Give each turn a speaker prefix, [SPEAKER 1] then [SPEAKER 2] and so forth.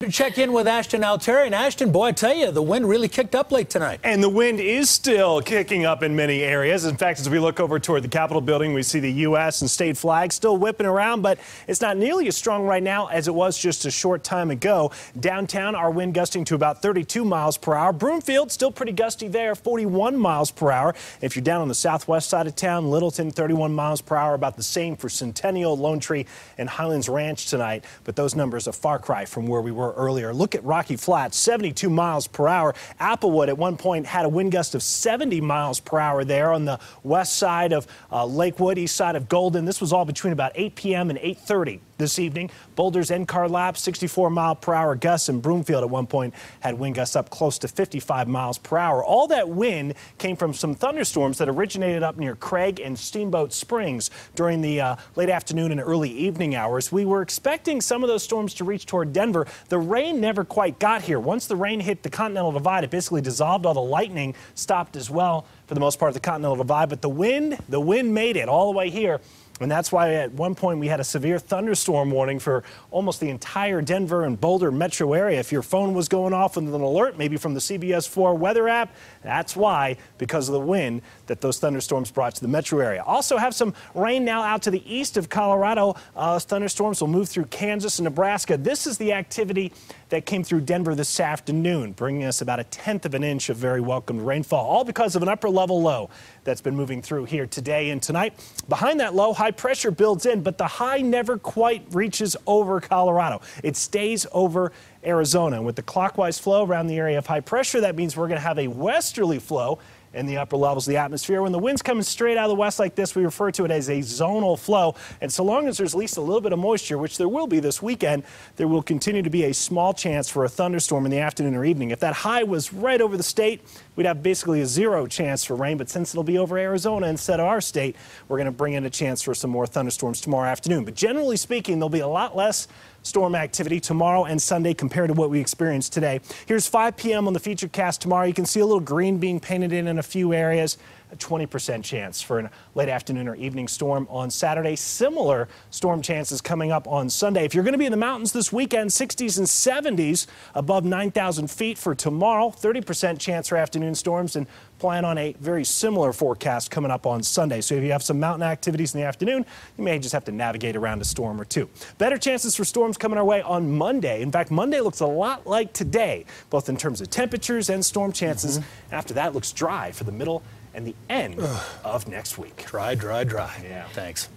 [SPEAKER 1] To check in with Ashton Altieri. And Ashton, boy, I tell you, the wind really kicked up late tonight.
[SPEAKER 2] And the wind is still kicking up in many areas. In fact, as we look over toward the Capitol building, we see the U.S. and state flags still whipping around, but it's not nearly as strong right now as it was just a short time ago. Downtown, our wind gusting to about 32 miles per hour. Broomfield, still pretty gusty there, 41 miles per hour. If you're down on the southwest side of town, Littleton, 31 miles per hour, about the same for Centennial, Lone Tree, and Highlands Ranch tonight. But those numbers are a far cry from where we were earlier. Look at Rocky Flats, 72 miles per hour. Applewood at one point had a wind gust of 70 miles per hour there on the west side of Lakewood, east side of Golden. This was all between about 8 p.m. and 8:30 this evening. Boulder's NCAR Lap, 64 mile per hour gusts, and Broomfield at one point had wind gusts up close to 55 miles per hour. All that wind came from some thunderstorms that originated up near Craig and Steamboat Springs during the late afternoon and early evening hours. We were expecting some of those storms to reach toward Denver. The rain never quite got here. Once the rain hit the Continental Divide, it basically dissolved. All the lightning stopped as well for the most part of the Continental Divide, but the wind made it all the way here. And that's why at one point we had a severe thunderstorm warning for almost the entire Denver and Boulder metro area. If your phone was going off with an alert, maybe from the CBS 4 weather app, that's why, because of the wind that those thunderstorms brought to the metro area. Also have some rain now out to the east of Colorado. Thunderstorms will move through Kansas and Nebraska. This is the activity that came through Denver this afternoon, bringing us about 1/10 of an inch of very welcomed rainfall, all because of an upper level low that's been moving through here today and tonight. Behind that low, high pressure builds in, but the high never quite reaches over Colorado. It stays over Arizona. And with the clockwise flow around the area of high pressure, that means we're going to have a westerly flow in the upper levels of the atmosphere. When the wind's coming straight out of the west like this, we refer to it as a zonal flow. And so long as there's at least a little bit of moisture, which there will be this weekend, there will continue to be a small chance for a thunderstorm in the afternoon or evening. If that high was right over the state, we'd have basically a 0 chance for rain. But since it'll be over Arizona instead of our state, we're going to bring in a chance for some more thunderstorms tomorrow afternoon. But generally speaking, there'll be a lot less storm activity tomorrow and Sunday compared to what we experienced today. Here's 5 p.m. on the feature cast tomorrow. You can see a little green being painted in a few areas. A 20% chance for a late afternoon or evening storm on Saturday. Similar storm chances coming up on Sunday. If you're going to be in the mountains this weekend, 60s and 70s above 9,000 feet for tomorrow. 30% chance for afternoon storms, and plan on a very similar forecast coming up on Sunday. So if you have some mountain activities in the afternoon, you may just have to navigate around a storm or two. Better chances for storms coming our way on Monday. In fact, Monday looks a lot like today, both in terms of temperatures and storm chances. After that, it looks dry for the middle and the end of next week.
[SPEAKER 1] Dry.
[SPEAKER 2] Yeah.
[SPEAKER 1] Thanks.